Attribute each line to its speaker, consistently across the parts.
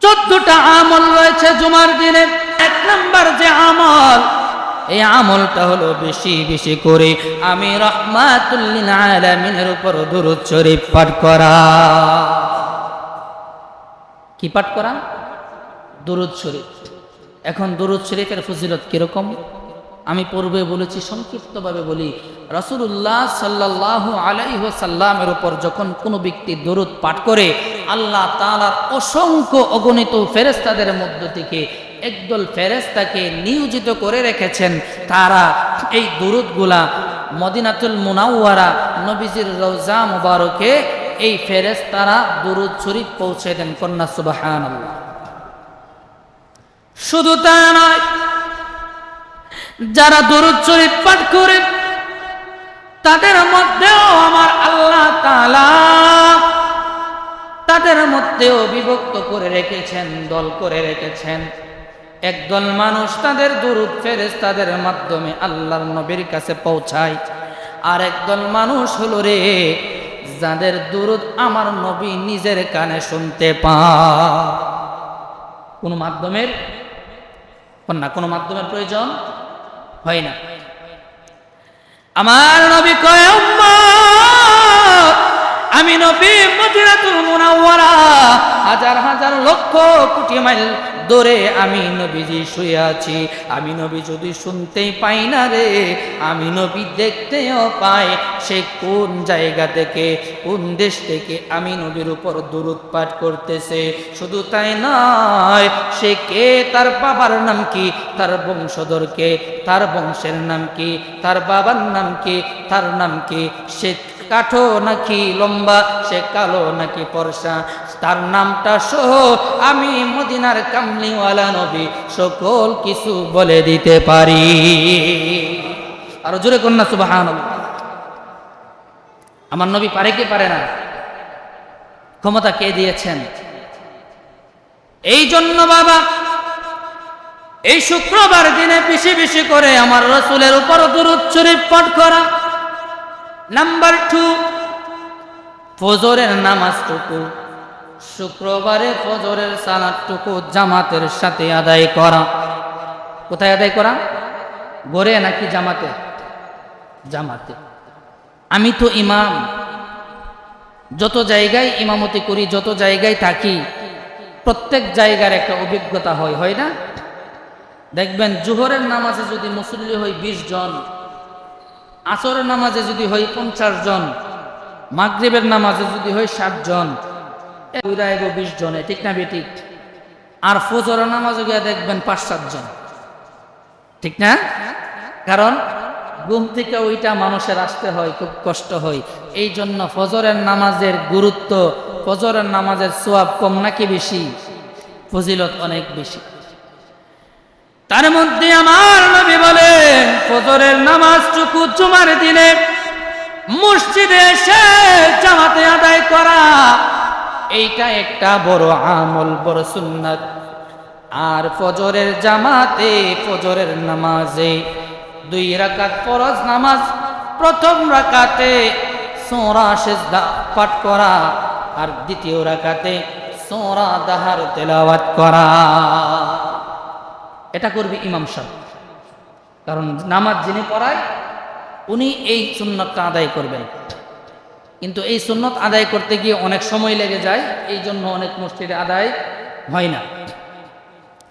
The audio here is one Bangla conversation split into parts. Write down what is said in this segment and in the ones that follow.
Speaker 1: 14টা আমল রয়েছে জুমার দিনে। 1 নাম্বার যে আমল, এই আমলটা হলো বেশি বেশি করে আমি রাহমাতুল লিল আলামিনের উপর দুরূদ শরীফ পাঠ করা। কি পাঠ করা? দুরূদ শরীফ। এখন দুরূদ শরীফের ফজিলত কিরকম আমি পূর্বে বলেছি, সংক্ষিপ্তভাবে বলি। রাসূলুল্লাহ সাল্লাল্লাহু আলাইহি ওয়াসাল্লামের উপর যখন কোনো ব্যক্তি দুরূদ পাঠ করে, আল্লাহ তাআলার অসংখ্য অগণিত ফেরেশতাদের মধ্য থেকে একদল ফেরেশতাকে নিয়োজিত করে রেখেছেন। তারা এই দুরূদগুলা মদিনাতুল মুনাওয়ারা নবীজির রওজা মুবারকে এই ফেরেশতারা দুরূদ শরীফ পৌঁছে দেন। কন্যা সুবহানাল্লাহ। শুধু তা নয়, যারা দুরূদ শরীফ পাঠ করে তাদের মধ্যেও আমার আল্লাহ তাআলা তাদের মধ্যেও বিভক্ত করে রেখেছেন, দল করে রেখেছেন। একদল মানুষ তাদের দুরূদ ফেরেশতাদের মাধ্যমে আল্লাহর নবীর কাছে পৌঁছায়, আর একদল মানুষ হলো রে যাদের দুরূদ আমার নবী নিজের কানে শুনতে পায়। কোনো মাধ্যমের প্রয়োজন হয় না। আমার নবী কয়, উম্মত, আমি নবী মদিনাতুল মুনাওয়ারা হাজার হাজার লক্ষ কোটি মাইল দূরে আমি নবীজি শুয়ে আছি। আমি নবী যদি শুনতেই পাই না রে, আমি নবী দেখতেও পাই সে কোন জায়গা থেকে, কোন দেশ থেকে আমি নবীর উপর দুরূদ পাঠ করতেছে। শুধু তাই নয়, সে কে, তার বাবার নাম কি, তার বংশধর কে, তার বংশের নাম কি, তার বাবার নাম কি, তার নাম কি, সে কাঠো নাকি লম্বা, সে কালো নাকি ফর্সা, তার নামটা সহ আমি মদিনার কামলিওয়ালা নবী সকল কিছু বলে দিতে পারি। আরো জোরে কন্যা সুবহানাল্লাহ। আমার নবী পারে কি পারে না? ক্ষমতা কে দিয়েছেন? এই জন্য বাবা, এই শুক্রবার দিনে বেশি বেশি করে আমার রাসূলের উপর দুরূদ শরীফ পাঠ করা। নাম্বার 2, ফজরের নামাজটুকু, শুক্রবারে ফজরের সালাতটুকু জামাতের সাথে আদায় করা। কোথায় আদায় করা? ঘরে নাকি জামাতে? জামাতে। আমি তো ইমাম, যত জায়গায় ইমামতি করি, যত জায়গায় থাকি, প্রত্যেক জায়গার একটা অভিজ্ঞতা হয় না? দেখবেন জোহরের নামাজে যদি মুসল্লি হয় 20 জন, আসরের নামাজে যদি হয় 50 জন, মাগরিবের নামাজে যদি হয় 60 জন, 20 জনে, ঠিক না বেঠিক? আর ফজরের নামাজে গিয়ে দেখবেন 5-7 জন, ঠিক না? কারণ ঘুম থেকে ওইটা মানুষের আসতে হয়, খুব কষ্ট হয়। এই জন্য ফজরের নামাজের গুরুত্ব, ফজরের নামাজের সওয়াব কম নাকি বেশি? ফজিলত অনেক বেশি। তার মধ্যে আমার নবী বলেন, ফজরের নামাজটুকু জুমার দিনে মসজিদে এসে জামাতে আদায় করা, এইটা একটা বড় আমল, বড় সুন্নাত। আর ফজরের জামাতে, ফজরের নামাজে 2 রাকাত ফরজ নামাজ, প্রথম রাকাতে সূরা সিজদা পাঠ করা, আর দ্বিতীয় রাকাতে সূরা দাহার তেলাওয়াত করা। এটা করবে ইমাম সাহেব, কারণ নামাজ যিনি পড়ায় উনি এই সুন্নতটা আদায় করবেন। কিন্তু এই সুন্নত আদায় করতে গিয়ে অনেক সময় লেগে যায়, এই জন্য অনেক মসজিদে আদায় হয় না,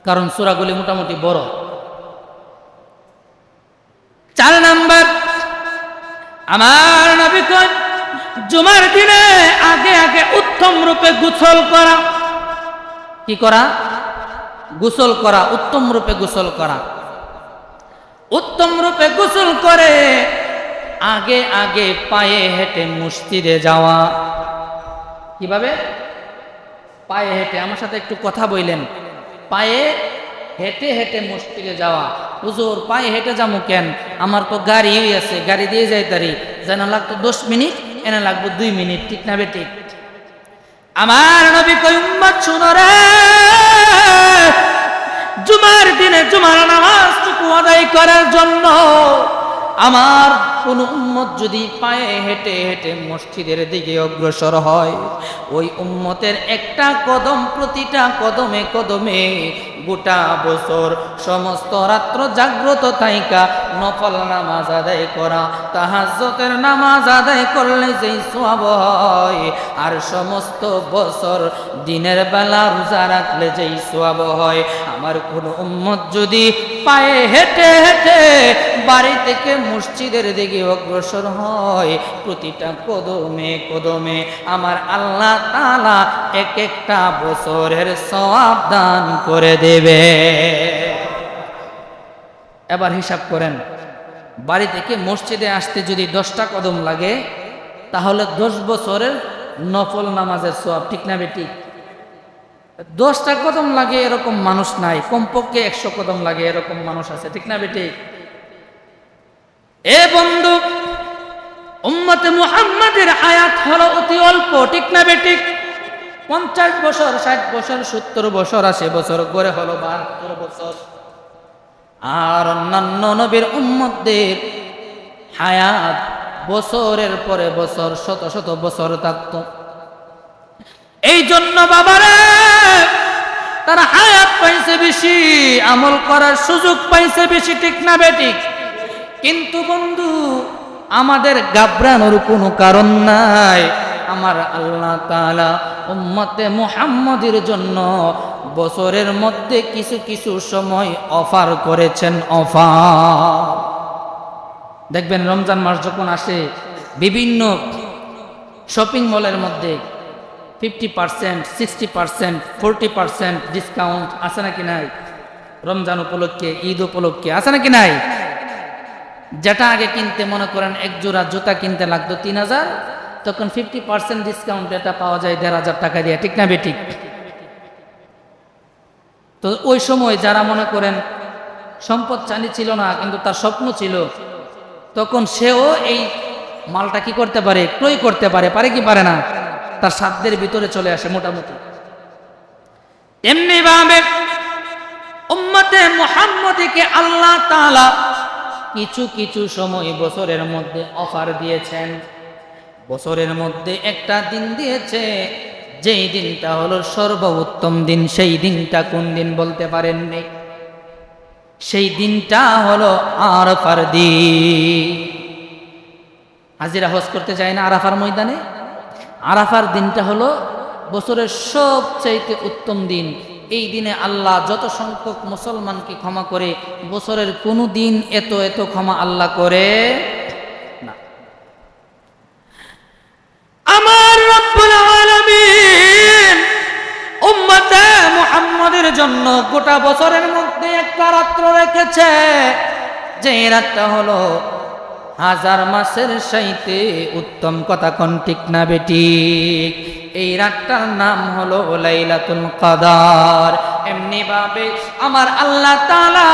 Speaker 1: কারণ সূরাগুলি মোটামুটি বড়। 4 নাম্বার, আমার নবী কয় জুমার দিনে আগে আগে উত্তম রূপে গোসল করা। কি করা? গোসল করা, উত্তম রূপে গোসল করা। উত্তম রূপে গোসল করে আগে আগে পায়ে হেঁটে মসজিদে যাওয়া। কিভাবে? পায়ে হেঁটে। আমার সাথে একটু কথা বললেন। পায়ে হেঁটে হেঁটে মসজিদে যাওয়া। হুজুর পায়ে হেঁটে যাবো কেন? আমার তো গাড়ি আছে, গাড়ি দিয়ে যাই তারি, যেন লাগতো 10 মিনিট, এনে লাগবো 2 মিনিট, ঠিক না বেঠিক? আমার নবী কই, উম্মত শুনো রে, জুমার দিনে জুমার নামাজটুকু আদায় করার জন্য আমার কোন উম্মত যদি পায়ে হেঁটে হেঁটে মসজিদের দিকে অগ্রসর হয়, ওই উম্মতের একটা কদম প্রতিটা কদমে কদমে গোটা বছর সমস্ত রাত্র জাগ্রত থাইকা নফল নামাজ আদায় করা, তাহাজ্জুদের নামাজ আদায় করলে যেই সওয়াব হয়, আর সমস্ত বছর দিনের বেলা রোজা রাখলে যেই সওয়াব হয়, আমার কোন উম্মত যদি পায়ে হেঁটে হেঁটে বাড়ি থেকে মসজিদের দিকে অগ্রসর হয়, প্রতিটা কদমে কদমে আমার আল্লাহ তাআলা এক একটা বছরের সওয়াব দান করে দেবে। এবার হিসাব করেন, বাড়ি থেকে মসজিদে আসতে যদি 10টা কদম লাগে, তাহলে 10 বছরের নফল নামাজের সওয়াব, ঠিক না বেঠিক? 10টা কদম লাগে এরকম মানুষ নাই, কমপক্ষে 100 কদম লাগে এরকম মানুষ আছে, ঠিক না বেঠিক? এ বন্ধু, উম্মতে মুহাম্মাদের হায়াত হলো অতি অল্প, ঠিক না বেঠিক? 50 বছর, 60 বছর, 70 বছর, 80 বছর, গড়ে হলো 72 বছর। আর অন্যান্য নবীর উম্মতদের হায়াত বছরের পরে বছর, শত শত বছর থাকতো। এই জন্য বাবারে, তারা হায়াত পাইছে বেশি, আমল করার সুযোগ পাইছে বেশি, ঠিক না বেঠিক? কিন্তু বন্ধু, আমাদের ঘাবড়ানোর কোনো কারণ নাই। আমার আল্লাহ তাআলা উম্মতে মুহাম্মাদের জন্য বছরের মধ্যে কিছু কিছু সময় অফার করেছেন, অফার। দেখবেন রমজান মাস যখন আসে, বিভিন্ন শপিং মলের মধ্যে 50%, 60%, 40% ডিসকাউন্ট আছে নাকি নাই? রমজান উপলক্ষে, ঈদ উপলক্ষে আছে নাকি নাই? যেটা আগে কিনতে মনে করেন এক জোড়া জুতা কিনতে লাগতো 3000, তখন 50% ডিসকাউন্ট এটা পাওয়া যায় 1500 টাকা দিয়ে, ঠিক না বেঠিক? তো ওই সময় যারা মনে করেন সম্পদ চানি ছিল না, কিন্তু তার স্বপ্ন ছিল, তখন সেও এই মালটা কি করতে পারে? ক্রয় করতে পারে। পারে কি পারে না? তার সাধ্যের ভিতরে চলে আসে মোটামুটি। এমনি ভাবে উম্মতে মুহাম্মাদীকে আল্লাহ তাআলা কিছু কিছু সময় বছরের মধ্যে অফার দিয়েছেন। বছরের মধ্যে একটা দিন দিয়েছে, যেই দিনটা হলো সর্বোত্তম দিন। সেই দিনটা কোন দিন বলতে পারেননি? সেই দিনটা হলো আরাফার দিন। হাজিরা হজ করতে যায় না আরাফার ময়দানে? আরাফার দিনটা হলো বছরের সবচাইতে উত্তম দিন। এই দিনে আল্লাহ যত সংখ্যক মুসলমানকে ক্ষমা করে, বছরের কোনো দিন এত এত ক্ষমা আল্লাহ করে না। আমার রব্বুল আলামিন উম্মতে মুহাম্মাদের জন্য গোটা বছরের মধ্যে একটা রাত্র রেখেছে, যে রাতটা হলো 1000 মাসের চাইতে উত্তম। কথা কোন ঠিক না বেঠিক? এই রাতটার নাম হলো লাইলাতুল কদর। এমনি ভাবে আমার আল্লাহ তাআলা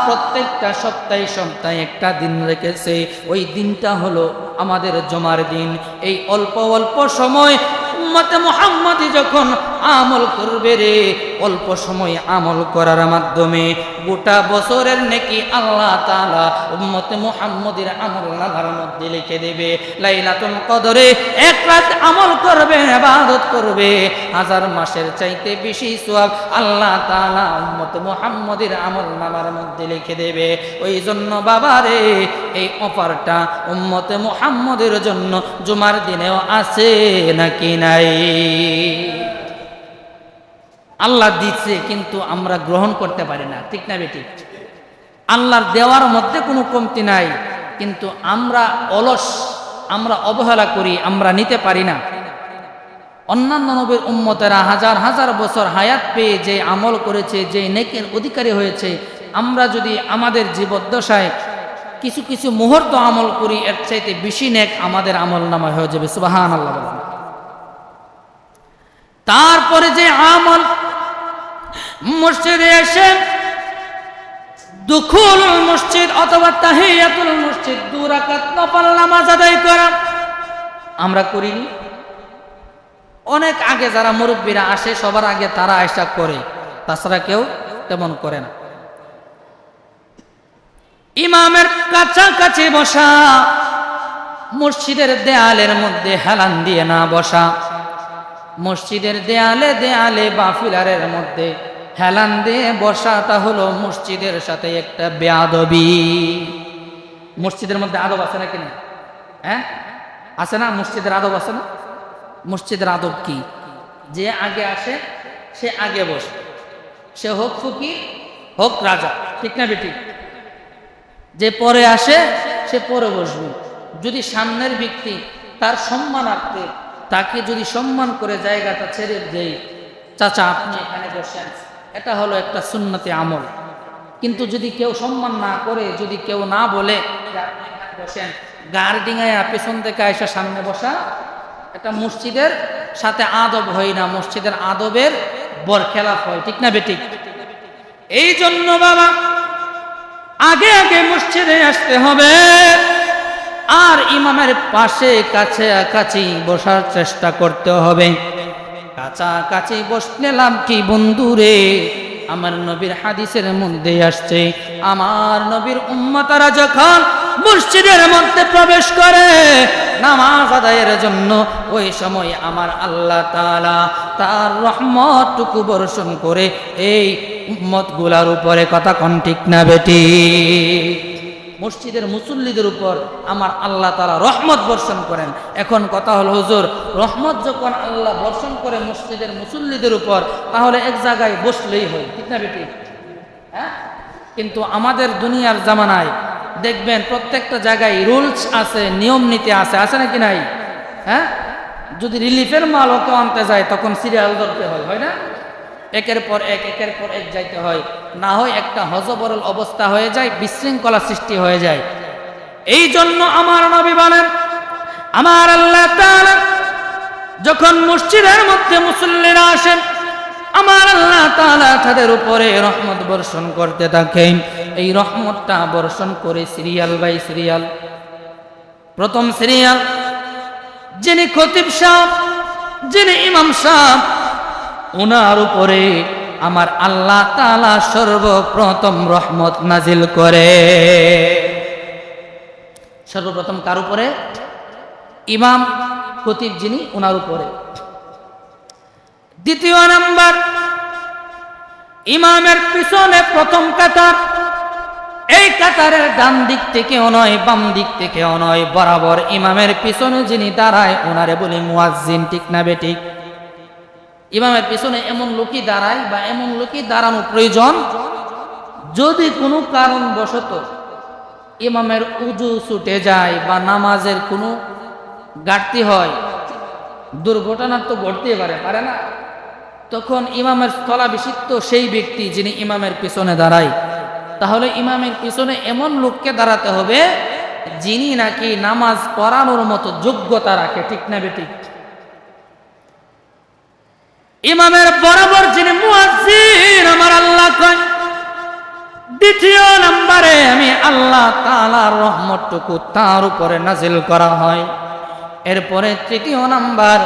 Speaker 1: প্রত্যেকটা সপ্তাহে একটা দিন রেখেছে, ওই দিনটা হলো আমাদের জুমার দিন। এই অল্প অল্প সময় উম্মতে মুহাম্মাদী যখন আমল করবে রে, অল্প সময় আমল করার মাধ্যমে গোটা বছরের নেকি আল্লাহ তাআলা উম্মতে মুহাম্মাদীর আমলনামার মধ্যে লিখে দেবে। লাইলাতুল কদরে এক রাত আমল করবে, ইবাদত করবে, 1000 মাসের চাইতে বেশি সওয়াব আল্লাহ তাআলা উম্মতে মুহাম্মাদীর আমলনামার মধ্যে লিখে দেবে। ওই জন্য বাবারে, এই অফারটা উম্মতে মুহাম্মাদের জন্য জুমার দিনেও আছে নাকি নাই? আল্লাহ দিচ্ছে, কিন্তু আমরা গ্রহণ করতে পারি না, ঠিক না বেঠিক? আল্লাহর দেওয়ার মধ্যে কোনো কমতি নাই, কিন্তু আমরা অলস, আমরা অবহেলা করি, আমরা নিতে পারি না। অন্যান্য নবীর উম্মতেরা হাজার হাজার বছর হায়াত পেয়ে যে আমল করেছে, যে নেকের অধিকারী হয়েছে, আমরা যদি আমাদের জীবদ্দশায় কিছু কিছু মুহূর্ত আমল করি, এর চাইতে বেশি নেক আমাদের আমল নামায় হয়ে যাবে। সুবহানাল্লাহ। তারপরে যে আমল মসজিদে এসে দুখুল মসজিদ অথবা তাহিয়াতুল মসজিদ 2 রাকাত নফল নামাজ আদায় করা, আমরা করিনি। অনেক আগে যারা মুরব্বীরা আসে, সবার আগে তারা আয়সা করে, তাছাড়া কেউ তেমন করে না। ইমামের কাছাকাছি বসা, মসজিদের দেয়ালের মধ্যে হেলান দিয়ে না বসা। মসজিদের দেয়ালে দেয়ালে বা ফিলারের মধ্যে হেলান দিয়ে বসাটা হলো মসজিদের সাথে একটা বেয়াদবি। মসজিদের মধ্যে আদব আছে নাকি না? হ্যাঁ আছে না? মসজিদের আদব আছে না? মসজিদের আদব কি? যে আগে আসে সে আগে বসে, সে হোক ফকির হোক রাজা, ঠিক না বেটি? যে পরে আসে সে পরে বসবে। যদি সামনের ব্যক্তি তার সম্মানার্থে তাকে যদি সম্মান করে জায়গাটা ছেড়ে দেয়, চাচা আপনি এখানে বসেন, এটা হলো একটা সুন্নতে আমল। কিন্তু যদি কেউ সম্মান না করে, যদি কেউ না বলে যে আপনি এখানে বসেন, গাড় ডিঙায়া পেছন থেকে এসে সামনে বসা, এটা মসজিদের সাথে আদব হয় না, মসজিদের আদবের বরখেলাফ হয়, ঠিক না বেটি? এই জন্য বাবা আগে আগে মসজিদে আসতে হবে, আর ইমামের পাশে কাছাকাছি বসার চেষ্টা করতে হবে। কাছাকাছি বসলে লাভ কি বন্ধুরে? আমার নবীর হাদিসের মধ্যে আসছে, আমার নবীর উম্মতারা যখন মসজিদের মধ্যে প্রবেশ করে নামাজ আদায়ের জন্য, ওই সময় আমার আল্লাহ তাআলা তার রহমতটুকু বর্ষণ করে এই উম্মত গুলার উপরে। কথা কোন ঠিক না বেটি? মসজিদের মুসল্লিদের উপর আমার আল্লাহ তাআলা রহমত বর্ষণ করেন। এখন কথা হলো হুজুর, রহমত যখন আল্লাহ বর্ষণ করে মসজিদের মুসল্লিদের উপর, তাহলে এক জায়গায় বসলেই হয়, ঠিক না বেটি? হ্যাঁ, কিন্তু আমাদের দুনিয়ার জামানায় দেখবেন প্রত্যেকটা জায়গায় রুলস আছে, নিয়ম নীতি আছে, আছে নাকি নাই? হ্যাঁ, যদি রিলিফের মাল ওকে আনতে যায় তখন সিরিয়াল ধরতে হয়, হয় না? একের পর এক একের পর এক যাইতে হয়, না হয় একটা হযবরল অবস্থা হয়ে যায়, বিশৃঙ্খলা সৃষ্টি হয়ে যায়। এই জন্য আমার নবী বলেন, আমার আল্লাহ তাআলা যখন মসজিদের মধ্যে মুসল্লিরা আসেন, আমার আল্লাহ তাআলা তাদের উপরে রহমত বর্ষণ করতে থাকেন। এই রহমতটা বর্ষণ করে সিরিয়াল বাই সিরিয়াল। প্রথম সিরিয়াল যিনি খতিব সাহেব, যিনি ইমাম সাহেব, ওনার উপরে আমার আল্লাহ তাআলা সর্বপ্রথম রহমত নাজিল করে। সর্বপ্রথম কার উপরে? ইমাম খতিব যিনি, ওনার উপরে। দ্বিতীয় নাম্বার, ইমামের পিছনে প্রথম কাতার, এই কাতারের ডান দিক থেকেও নয় বাম দিক থেকেও নয়, বরাবর ইমামের পিছনে যিনি দাঁড়ায় ওনারে বলি মুয়াজ্জিন, ঠিক না বেঠিক? ইমামের পিছনে এমন লোকই দাঁড়ায় বা এমন লোকই দাঁড়ানো প্রয়োজন, যদি কোনো কারণবশত ইমামের উজু ছুটে যায় বা নামাজের কোনো ঘাটতি হয়, দুর্ঘটনা তো ঘটতে পারে না? তখন ইমামের স্থলাভিষিক্ত সেই ব্যক্তি যিনি ইমামের পিছনে দাঁড়ায়, তাহলে ইমামের পিছনে এমন লোককে দাঁড়াতে হবে যিনি নাকি নামাজ পড়ানোর মতো যোগ্যতা রাখে, ঠিক না বেঠিক? ইমামের বরাবর যিনি মুয়াজ্জিন, আমার আল্লাহ কয় দ্বিতীয় নম্বরে আমি আল্লাহ তাআলার রহমতটুকু তার উপরে নাজিল করা হয়। এরপরে তৃতীয় নাম্বার,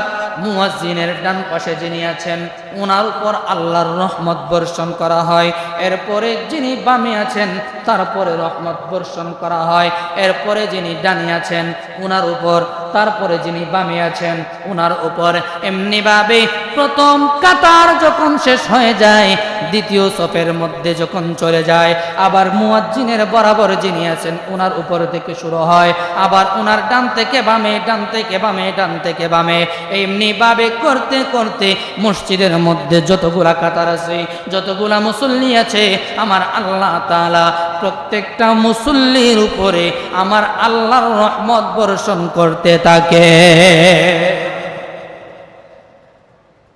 Speaker 1: মুয়াজ্জিনের ডান পাশে যিনি আছেন ওনার উপর আল্লাহর রহমত বর্ষণ করা হয়। এরপরে যিনি বামে আছেন তারপরে রহমত বর্ষণ করা হয়। এরপরে যিনি ডানে আছেন ওনার উপর, তারপরে যিনি বামে আছেন ওনার উপর। এমনিভাবে প্রথম কাতার যখন শেষ হয়ে যায়, দ্বিতীয় সফের মধ্যে যখন চলে যায়, আবার মুয়াজ্জিনের বরাবর যিনি আছেন ওনার উপর থেকে শুরু হয়, আবার ওনার ডান থেকে বামে, ডান থেকে বামে, ডান থেকে বামে, এমনিভাবে করতে করতে মসজিদের মধ্যে যতগুলা কাতার আছে, যতগুলা মুসল্লি আছে, আমার আল্লাহ তাআলা প্রত্যেকটা মুসল্লির উপরে আমার আল্লাহর রহমত বর্ষণ করতে থাকে।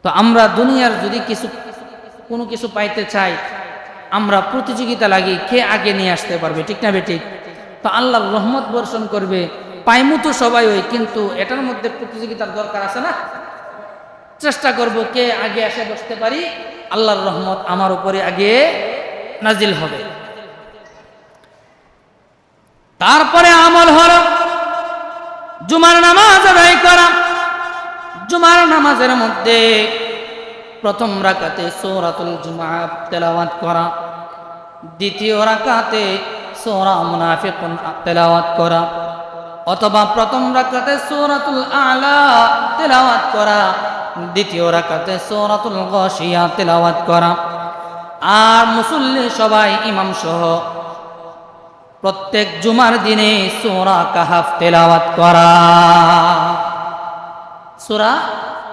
Speaker 1: তো আমরা দুনিয়ার যদি কোনো কিছু পাইতে চাই, আমরা প্রতিযোগিতা লাগি কে আগে নিয়ে আসতে পারবে, ঠিক না বেঠিক? তো আল্লাহর রহমত বর্ষণ করবে, পাইমু তো সবাই ওই, কিন্তু এটার মধ্যে প্রতিযোগিতার দরকার আছে না? চেষ্টা করব কে আগে এসে বসতে পারি, আল্লাহর রহমত আমার উপরে আগে নাজিল হবে। তারপরে আমল হলো জুমার নামাজ আদায় করা। জুমার নামাজের মধ্যে প্রথম রাকাতে সূরাতুল জুমআ তেলাওয়াত করা, দ্বিতীয় রাকাতে সূরা মুনাফিকুন তেলাওয়াত করা, অথবা প্রথম রাকাতে সূরাতুল আ'লা তেলাওয়াত করা, দ্বিতীয় রাকাতে সূরাতুল গাশিয়া তেলাওয়াত করা। আর মুসল্লি সবাই ইমাম সহ প্রত্যেক জুমার দিনে সূরা কাহাফ তেলাওয়াত করা। সূরা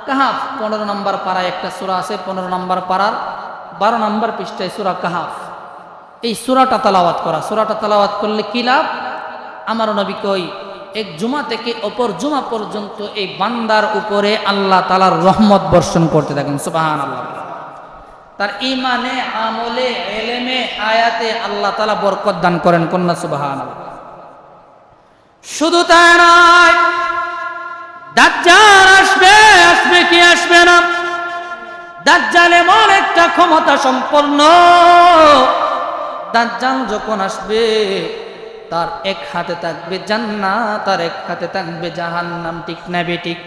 Speaker 1: কাহাফ 15 নম্বর পারায় একটা সূরা আছে, 15 নম্বর পারার 12 নম্বর পৃষ্ঠায় সূরা কাহাফ। এই সূরাটা তেলাওয়াত করা। সূরাটা তেলাওয়াত করলে কি লাভ? আমার নবী কই, এক জুমা থেকে অপর জুমা পর্যন্ত এই বান্দার উপরে আল্লাহ তাআলার রহমত বর্ষণ করতে থাকেন। সুবহানাল্লাহ। তার ঈমানে, আমলে, ইলমে, হায়াতে আল্লাহ তাআলা বরকত দান করেন। কন্যা সুবহানাল্লাহ। শুধু তাই নয়, দাজ্জাল আসবে, আসবে কি আসবে না? দাজ্জাল এমন একটা ক্ষমতা সম্পন্ন, দাজ্জাল যখন আসবে তার এক হাতে থাকবে জান্নাত আর এক হাতে থাকবে জাহান্নাম। ঠিক না বেঠিক?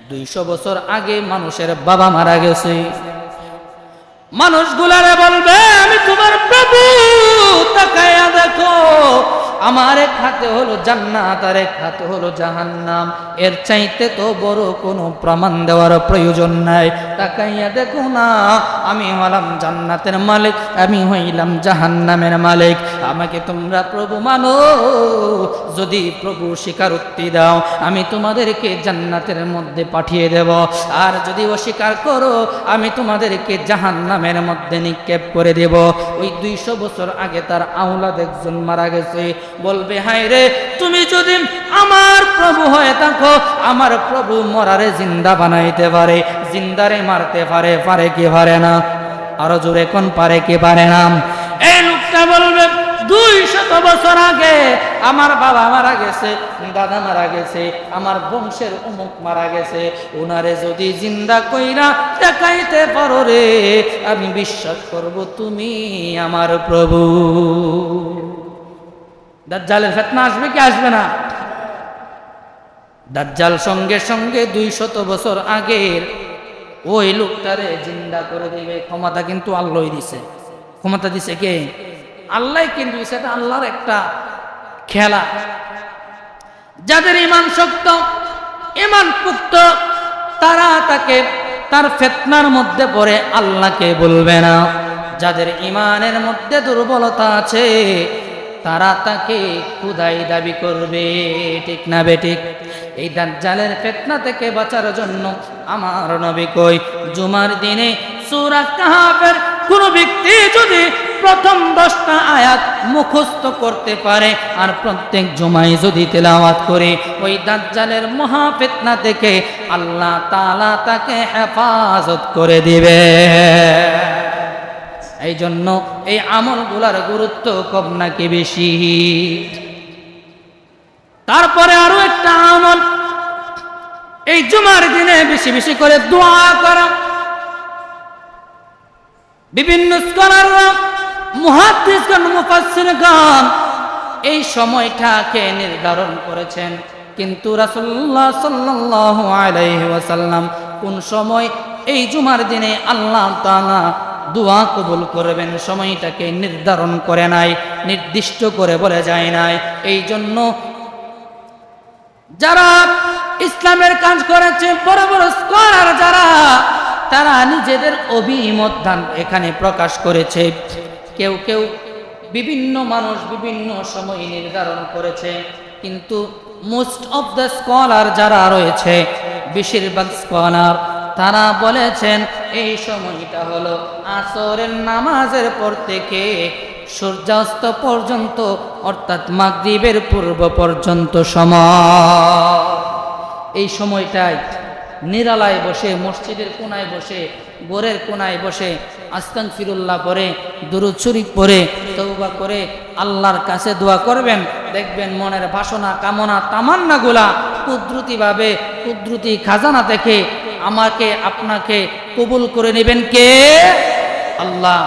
Speaker 1: 200 বছর আগে মানুষের বাবা মারা গেছে, মানুষগুলারে বলবে আমি তোমার প্রভু, তাকায়া দেখো, আমার এক হাতে হলো জান্নাত আর এক হাতে হলো জাহান্নাম, এর চাইতে তো বড় কোনো প্রমাণ দেওয়ার প্রয়োজন নাই। তাকাইয়া দেখো না, আমি হলাম জান্নাতের মালিক, আমি হইলাম জাহান্নামের মালিক, আমাকে তোমরা প্রভু মানো, যদি প্রভু স্বীকারোক্তি দাও আমি তোমাদেরকে জান্নাতের মধ্যে পাঠিয়ে দেব, আর যদি অস্বীকার করো আমি তোমাদেরকে জাহান্নামের মধ্যে নিক্ষেপ করে দেব। ওই 200 বছর আগে তার আওলাদ একজন মারা গেছে, বলবে হায় রে, তুমি যদি আমার প্রভু হয়ে থাকো, আমার প্রভু মরারে জিন্দা বানাইতে পারে, জিন্দারে মারতে পারে, পারে কি পারে না? আরো জোরে কোন পারে কি পারে না? এই লোকটা বলবে 200 বছর আগে আমার বাবা মারা গেছে, দাদা মারা গেছে, আমার বংশের অমুক মারা গেছে, ওনারে যদি জিন্দা কইরা দেখাইতে পারো রে, আমি বিশ্বাস করব তুমি আমার প্রভু। দাজ্জালের ফিতনা আসবে কি আসবে না? দাজ্জাল সঙ্গে সঙ্গে 200 বছর আগের ওই লোকটারে জিন্দা করে দিবে। ক্ষমতা কিন্তু আল্লাহই দিছে। ক্ষমতা দিছে কে? আল্লাহ। কিন্তু সেটা আল্লাহর একটা খেলা। যাদের ঈমান শক্ত, ঈমান পুক্ত, তারা তাকে তার ফিতনার মধ্যে পড়ে আল্লাহকে বলবে না। যাদের ঈমানের মধ্যে দুর্বলতা আছে তারা তাকে খুদাই দাবি করবে। ঠিক না বেঠিক? এই দাজ্জালের ফিতনা থেকে বাঁচার জন্য আমার নবী কই, জুমার দিনে সূরা কাহাফের কোন ব্যক্তি যদি প্রথম 10টা আয়াত মুখস্থ করতে পারে আর প্রত্যেক জুমায় যদি তেলাওয়াত করে, ওই দাজ্জালের মহা ফিতনা থেকে আল্লাহ তাআলা তাকে হেফাজত করে দিবে। এই জন্য এই আমলগুলার গুরুত্ব কম নাকি বেশি? তারপরে আরো একটা আমল, এই জুমার দিনে বেশি বেশি করে দোয়া করা। বিভিন্ন স্কলাররা, মুহাদ্দিসগণ, মুফাসসিরগণ এই সময়টাকে নির্ধারণ করেছেন, কিন্তু রাসূলুল্লাহ সাল্লাল্লাহু আলাইহি ওয়াসাল্লাম কোন সময় এই জুমার দিনে আল্লাহ তাআলা দোয়া কবুল করবেন সময়টাকে নির্ধারণ করে নাই, নির্দিষ্ট করে বলে যায় নাই। এই জন্য যারা ইসলামের কাজ করেছে, বড় বড় স্কলার যারা, তারা নিজেদের অভিমত দান এখানে প্রকাশ করেছে। কেউ কেউ, বিভিন্ন মানুষ বিভিন্ন সময় নির্ধারণ করেছে, কিন্তু মোস্ট অফ দ্য স্কলার যারা রয়েছে, বেশিরভাগ স্কলার তারা বলেছেন এই সময়টা হলো আসরের নামাজের পর থেকে সূর্যাস্ত পর্যন্ত, অর্থাৎ মাগরিবের পূর্ব পর্যন্ত সময়। এই সময়টায় নিরালায় বসে, মসজিদের কোনায় বসে, ঘরের কোনায় বসে আস্তাগফিরুল্লাহ পড়ে, দুরূদ শরীফ পড়ে, তওবা করে আল্লাহর কাছে দোয়া করবেন। দেখবেন মনের বাসনা, কামনা, তামান্নাগুলা কুদরতিভাবে, কুদরতি খাজানা থেকে আমাকে আপনাকে কবুল করে নেবেন কে? আল্লাহ।